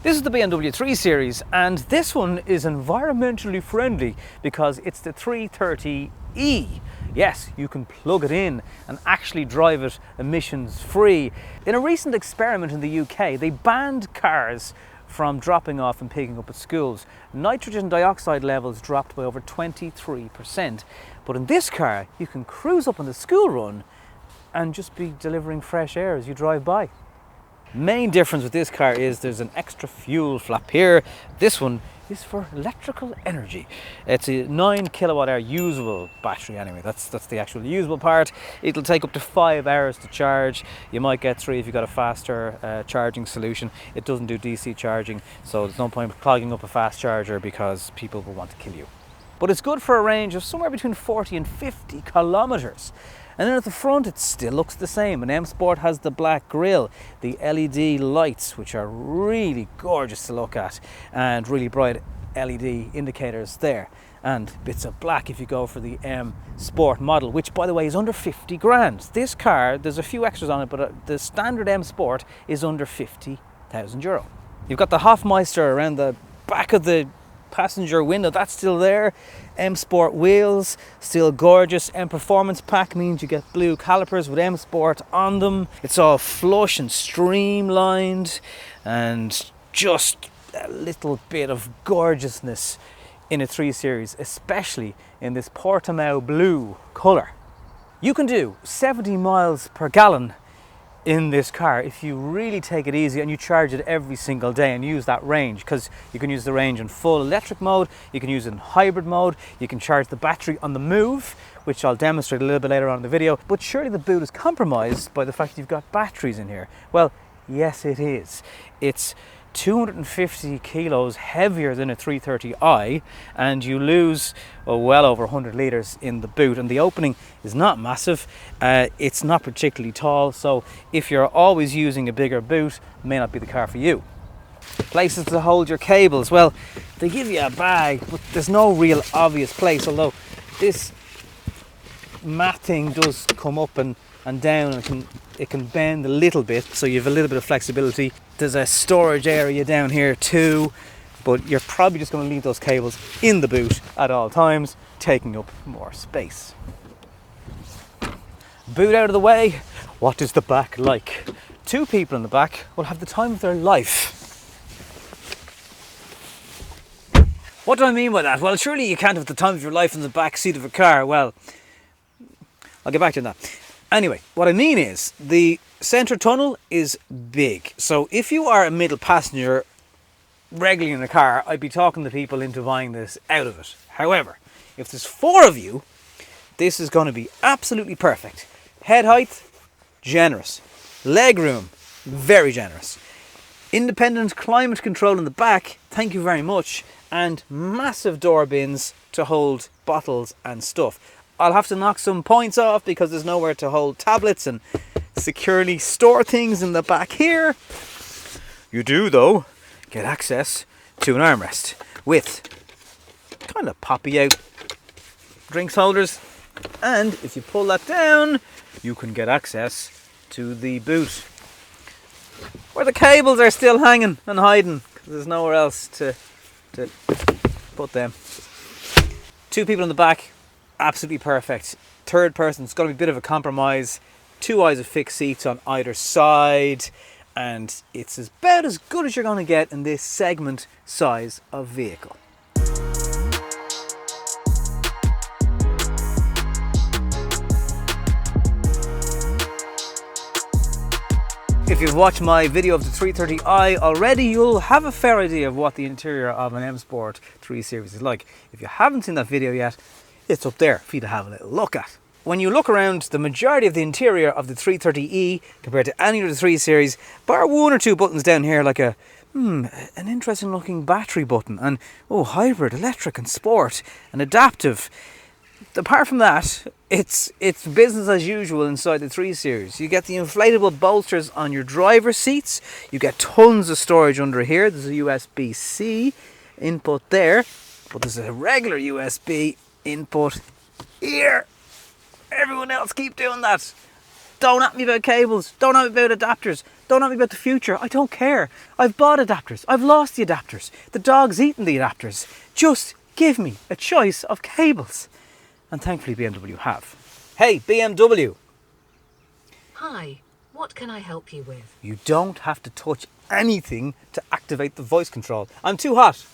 This is the BMW 3 Series, and this one is environmentally friendly because it's the 330e. Yes, you can plug it in and actually drive it emissions free. In a recent experiment in the UK, they banned cars from dropping off and picking up at schools. Nitrogen dioxide levels dropped by over 23%. But in this car, you can cruise up on the school run and just be delivering fresh air as you drive by. Main difference with this car is there's an extra fuel flap here. This one is for electrical energy. It's a 9 kilowatt hour usable battery anyway. That's the actual usable part. It'll take up to 5 hours to charge. You might get 3 if you've got a faster charging solution. It doesn't do DC charging, so there's no point clogging up a fast charger because people will want to kill you. But it's good for a range of somewhere between 40 and 50 kilometers. And then at the front it still looks the same. An M Sport has the black grille, the LED lights, which are really gorgeous to look at, and really bright LED indicators there, and bits of black if you go for the M Sport model, which by the way is under 50 grand. This car, there's a few extras on it, but the standard M Sport is under 50,000 euro. You've got the Hofmeister around the back of the passenger window, that's still there. M Sport wheels, still gorgeous. M Performance Pack means you get blue calipers with M Sport on them. It's all flush and streamlined and just a little bit of gorgeousness in a 3 Series, especially in this Portimao blue colour. You can do 70 miles per gallon in this car if you really take it easy and you charge it every single day and use that range, because you can use the range in full electric mode, you can use it in hybrid mode, you can charge the battery on the move, which I'll demonstrate a little bit later on in the video. But surely the boot is compromised by the fact that you've got batteries in here. Well, yes it is. It's 250 kilos heavier than a 330i, and you lose well over 100 litres in the boot, and the opening is not massive. It's not particularly tall, so if you're always using a bigger boot, it may not be the car for you. Places to hold your cables, well, they give you a bag, but there's no real obvious place, although this mat thing does come up and down, and it can bend a little bit, so you have a little bit of flexibility. There's a storage area down here too, but you're probably just going to leave those cables in the boot at all times, taking up more space. Boot out of the way, what is the back like? 2 people in the back will have the time of their life. What do I mean by that? Well, surely you can't have the time of your life in the back seat of a car. Well, I'll get back to that. Anyway, what I mean is the centre tunnel is big. So if you are a middle passenger regularly in a car, I'd be talking to people into buying this out of it. However, if there's 4 of you, this is going to be absolutely perfect. Head height, generous. Leg room, very generous. Independent climate control in the back, thank you very much. And massive door bins to hold bottles and stuff. I'll have to knock some points off because there's nowhere to hold tablets and securely store things in the back here. You do, though, get access to an armrest with kind of poppy out drinks holders. And if you pull that down, you can get access to the boot, where the cables are still hanging and hiding because there's nowhere else to put them. 2 people in the back. Absolutely perfect. Third person, it's going to be a bit of a compromise. 2 ISOFIX seats on either side, and it's about as good as you're going to get in this segment size of vehicle. If you've watched my video of the 330i already, you'll have a fair idea of what the interior of an M Sport 3 Series is like. If you haven't seen that video yet, it's up there for you to have a little look at. When you look around the majority of the interior of the 330e compared to any of the 3 Series, bar 1 or 2 buttons down here like an interesting looking battery button, and hybrid, electric and sport and adaptive. Apart from that, it's business as usual inside the 3 Series. You get the inflatable bolsters on your driver's seats. You get tons of storage under here. There's a USB-C input there, but there's a regular USB input here. Everyone else keep doing that. Don't at me about cables. Don't at me about adapters. Don't ask me about the future. I don't care. I've bought adapters. I've lost the adapters. The dog's eaten the adapters. Just give me a choice of cables. And thankfully BMW have. Hey, BMW. Hi, what can I help you with? You don't have to touch anything to activate the voice control. I'm too hot.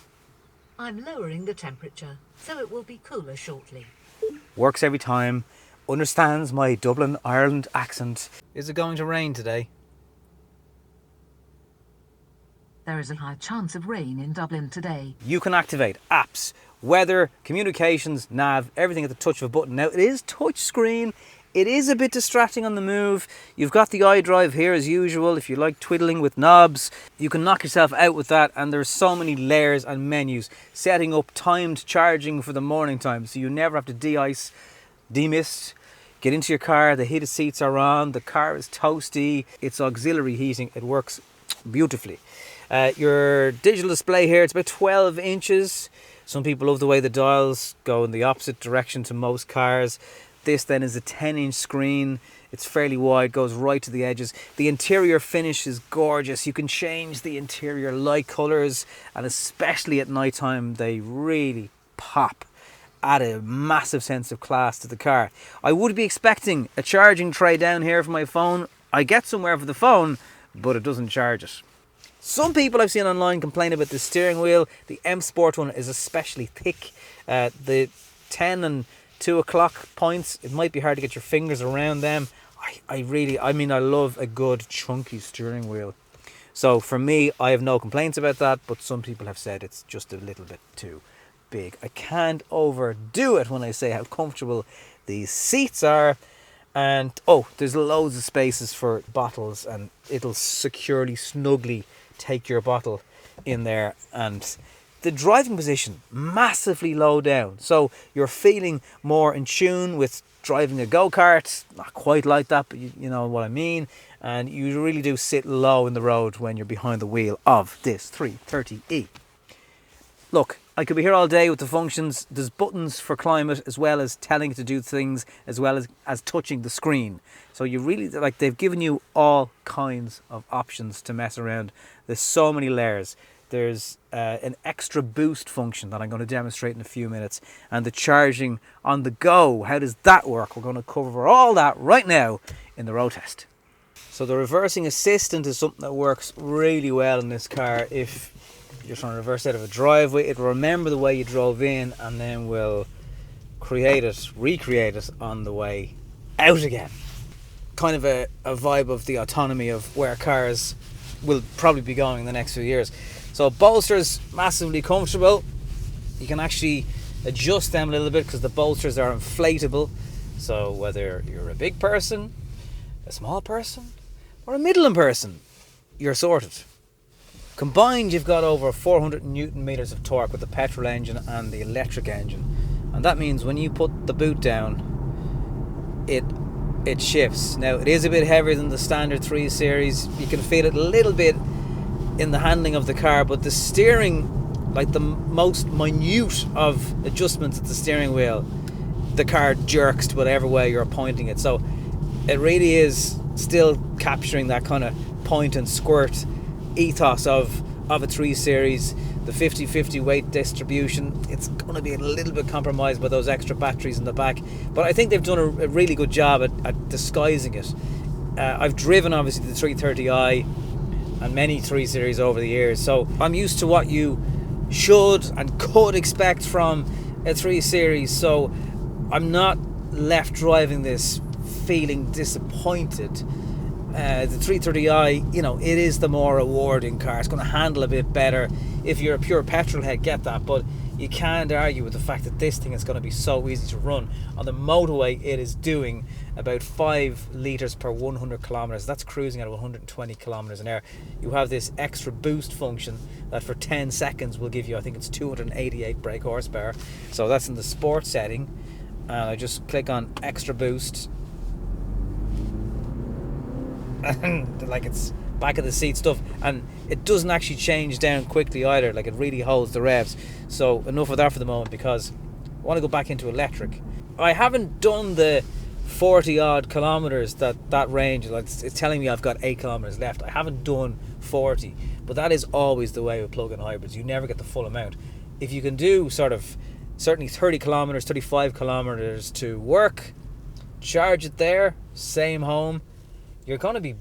I'm lowering the temperature, so it will be cooler shortly. Works every time. Understands my Dublin, Ireland accent. Is it going to rain today? There is a high chance of rain in Dublin today. You can activate apps, weather, communications, nav, everything at the touch of a button. Now, it is touch screen. It is a bit distracting on the move. You've got the eDrive here as usual. If you like twiddling with knobs, you can knock yourself out with that. And there's so many layers and menus. Setting up timed charging for the morning time, so you never have to de-ice, demist. Get into your car, the heated seats are on, the car is toasty, it's auxiliary heating, it works beautifully. Your digital display here, it's about 12 inches. Some people love the way the dials go in the opposite direction to most cars. This then is a 10-inch screen. It's fairly wide, goes right to the edges. The interior finish is gorgeous. You can change the interior light colours, and especially at night time, they really pop. Add a massive sense of class to the car. I would be expecting a charging tray down here for my phone. I get somewhere for the phone, but it doesn't charge it. Some people I've seen online complain about the steering wheel. The M Sport one is especially thick. The 10 and 2 o'clock points, it might be hard to get your fingers around them. I love a good chunky steering wheel. So for me, I have no complaints about that, but some people have said it's just a little bit too big. I can't overdo it when I say how comfortable these seats are. And there's loads of spaces for bottles, and it'll securely, snugly take your bottle in there. And the driving position, massively low down, so you're feeling more in tune with driving a go-kart. Not quite like that, but you know what I mean. And you really do sit low in the road when you're behind the wheel of this 330e. Look, I could be here all day with the functions. There's buttons for climate, as well as telling it to do things, as well as touching the screen. So you really, they've given you all kinds of options to mess around. There's so many layers. There's an Xtra Boost function that I'm going to demonstrate in a few minutes. And the charging on the go, how does that work? We're going to cover all that right now in the road test. So the reversing assistant is something that works really well in this car. If you're trying to reverse out of a driveway, it'll remember the way you drove in and then will recreate it on the way out again. Kind of a vibe of the autonomy of where cars will probably be going in the next few years. So bolsters, massively comfortable. You can actually adjust them a little bit because the bolsters are inflatable. So whether you're a big person, a small person, or a middling person, you're sorted. Combined, you've got over 400 Newton meters of torque with the petrol engine and the electric engine. And that means when you put the boot down, it shifts. Now, it is a bit heavier than the standard 3 Series. You can feel it a little bit in the handling of the car, but the steering, like the most minute of adjustments at the steering wheel, the car jerks to whatever way you're pointing it. So it really is still capturing that kind of point and squirt ethos of a 3 Series. The 50-50 weight distribution, it's going to be a little bit compromised by those extra batteries in the back, but I think they've done a really good job at disguising it. I've driven obviously the 330i and many 3 Series over the years, so I'm used to what you should and could expect from a 3 Series, so I'm not left driving this feeling disappointed. The 330i, it is the more rewarding car. It's going to handle a bit better. If you're a pure petrol head, get that, but you can't argue with the fact that this thing is going to be so easy to run. On the motorway, it is doing about 5 litres per 100 kilometres. That's cruising at 120 kilometres an hour. You have this Xtra Boost function that for 10 seconds will give you, I think it's 288 brake horsepower. So that's in the sport setting. And I just click on Xtra Boost. And like it's back of the seat stuff, and it doesn't actually change down quickly either. Like, it really holds the revs. So enough of that for the moment, because I want to go back into electric. I haven't done the 40 odd kilometers, that range, like it's telling me I've got 8 kilometers left. I haven't done 40, but that is always the way with plug-in hybrids. You never get the full amount. If you can do sort of certainly 30 kilometers, 35 kilometers to work, charge it there, same home, you're going to be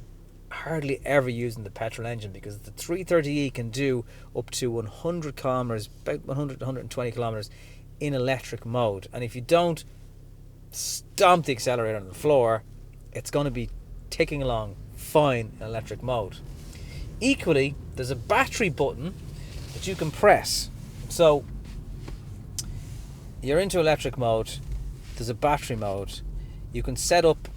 hardly ever using the petrol engine, because the 330e can do up to 100 kilometers, about 100 to 120 kilometers in electric mode. And if you don't stomp the accelerator on the floor, it's going to be ticking along fine in electric mode. Equally, there's a battery button that you can press. So you're into electric mode, there's a battery mode. You can set up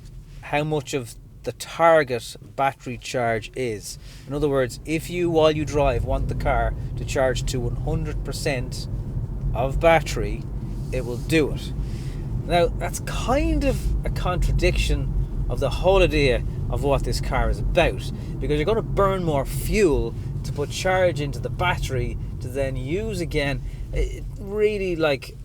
how much of the target battery charge is. In other words, if you, while you drive, want the car to charge to 100% of battery, it will do it. Now, that's kind of a contradiction of the whole idea of what this car is about, because you're going to burn more fuel to put charge into the battery to then use again. It really, like,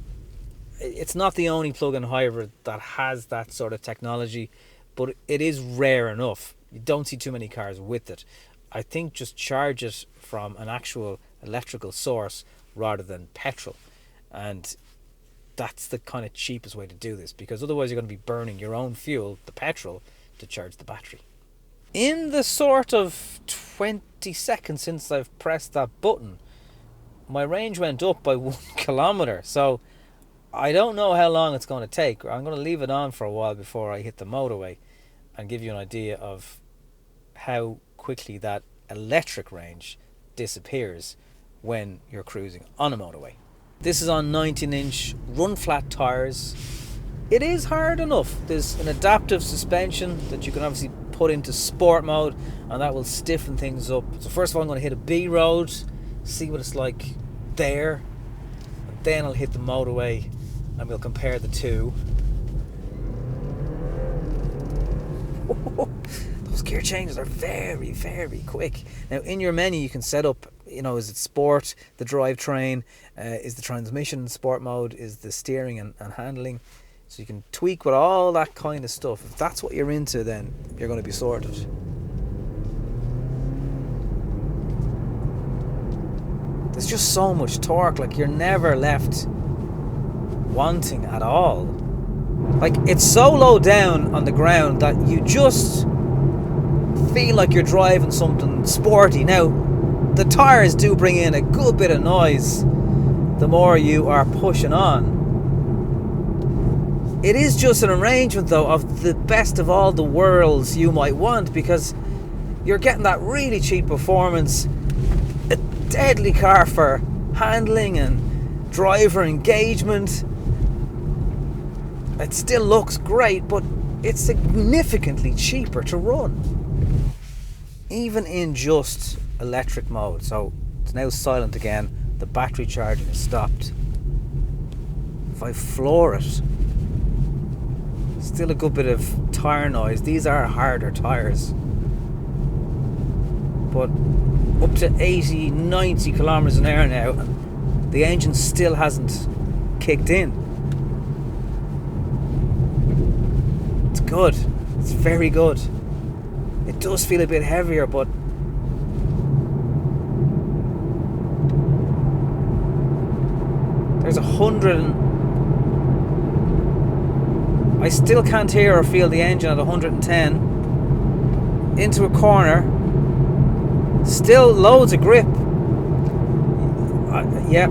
it's not the only plug-in hybrid that has that sort of technology, but it is rare enough. You don't see too many cars with it. I think just charge it from an actual electrical source rather than petrol, and that's the kind of cheapest way to do this, because otherwise you're going to be burning your own fuel, the petrol, to charge the battery. In the sort of 20 seconds since I've pressed that button, my range went up by 1 kilometer. So I don't know how long it's going to take. I'm going to leave it on for a while before I hit the motorway and give you an idea of how quickly that electric range disappears when you're cruising on a motorway. This is on 19-inch run flat tyres. It is hard enough. There's an adaptive suspension that you can obviously put into sport mode, and that will stiffen things up. So first of all, I'm going to hit a B road, see what it's like there, and then I'll hit the motorway and we'll compare the two. Those gear changes are very, very quick. Now in your menu you can set up, is it sport, the drivetrain, is the transmission in sport mode, is the steering and handling. So you can tweak with all that kind of stuff. If that's what you're into, then you're going to be sorted. There's just so much torque, like you're never left wanting at all. Like, it's so low down on the ground that you just feel like you're driving something sporty. Now, the tyres do bring in a good bit of noise the more you are pushing on. It is just an arrangement, though, of the best of all the worlds you might want, because you're getting that really cheap performance, a deadly car for handling and driver engagement. It still looks great, but it's significantly cheaper to run, even in just electric mode. So it's now silent again. The battery charging is stopped. If I floor it, still a good bit of tyre noise. These are harder tyres, but up to 80, 90 kilometers an hour now, and the engine still hasn't kicked in. It's good. It's very good. It does feel a bit heavier, but there's 100. I still can't hear or feel the engine at 110. Into a corner. Still loads of grip. Yeah,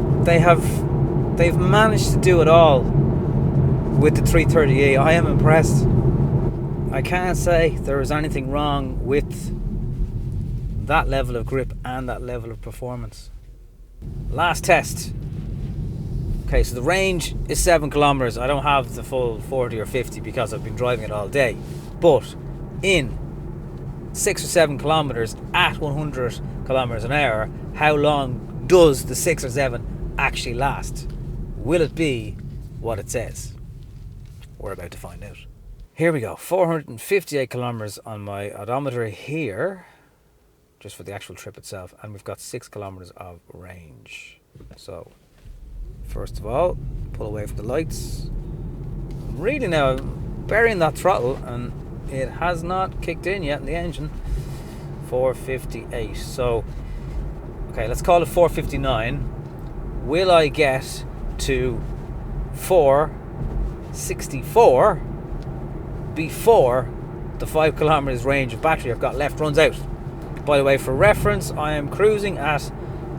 they've managed to do it all with the 330e. I am impressed. I can't say there is anything wrong with that level of grip and that level of performance. Last test. Okay, so the range is 7 kilometers. I don't have the full 40 or 50 because I've been driving it all day. But in 6 or 7 kilometers at 100 kilometers an hour, how long does the 6 or 7 actually last? Will it be what it says? We're about to find out. Here we go, 458 kilometers on my odometer here, just for the actual trip itself, and we've got 6 kilometers of range. So first of all, pull away from the lights. Really now, burying that throttle, and it has not kicked in yet in the engine. 458. So, okay, let's call it 459. Will I get to 464 before the 5 kilometers range of battery I've got left runs out? By the way, for reference, I am cruising at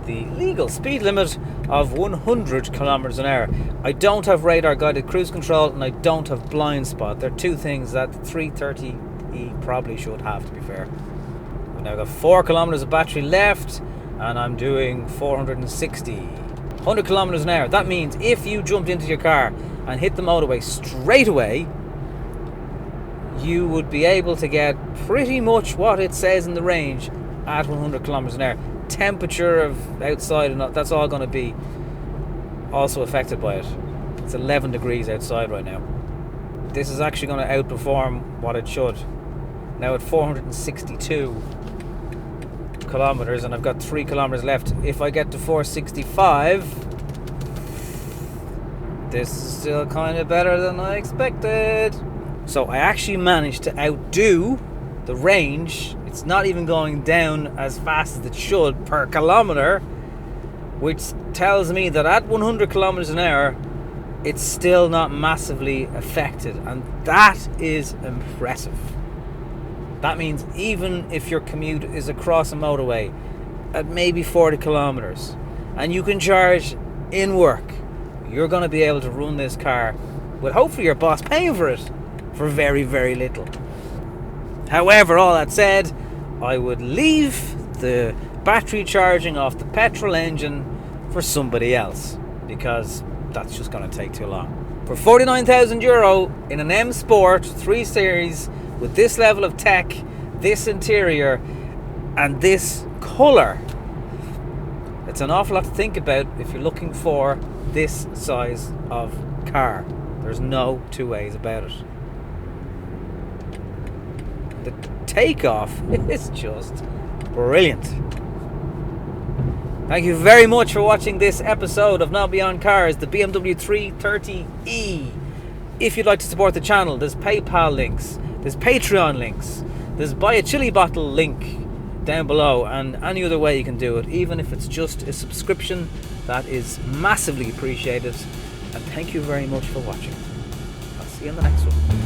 the legal speed limit of 100 kilometers an hour. I don't have radar guided cruise control, and I don't have blind spot. They're two things that the 330e probably should have, to be fair. I've now got 4 kilometers of battery left, and I'm doing 460. 100 kilometers an hour. That means if you jumped into your car and hit the motorway straight away, you would be able to get pretty much what it says in the range at 100 kilometers an hour. Temperature of outside and that's all going to be also affected by it. It's 11 degrees outside right now. This is actually going to outperform what it should. Now at 462 kilometers, and I've got 3 kilometers left. If I get to 465, this is still kind of better than I expected. So I actually managed to outdo the range. It's not even going down as fast as it should per kilometer, which tells me that at 100 kilometers an hour, it's still not massively affected, and that is impressive. That means even if your commute is across a motorway at maybe 40 kilometers and you can charge in work, you're going to be able to run this car with hopefully your boss paying for it for very, very little. However, all that said, I would leave the battery charging off the petrol engine for somebody else, because that's just going to take too long. For €49,000 in an M Sport 3 Series with this level of tech, this interior, and this colour, it's an awful lot to think about if you're looking for this size of car. There's no two ways about it. The takeoff is just brilliant. Thank you very much for watching this episode of Now Beyond Cars, the BMW 330e. If you'd like to support the channel, there's PayPal links, there's Patreon links, there's buy a chili bottle link down below, and any other way you can do it, even if it's just a subscription, that is massively appreciated. And thank you very much for watching. I'll see you in the next one.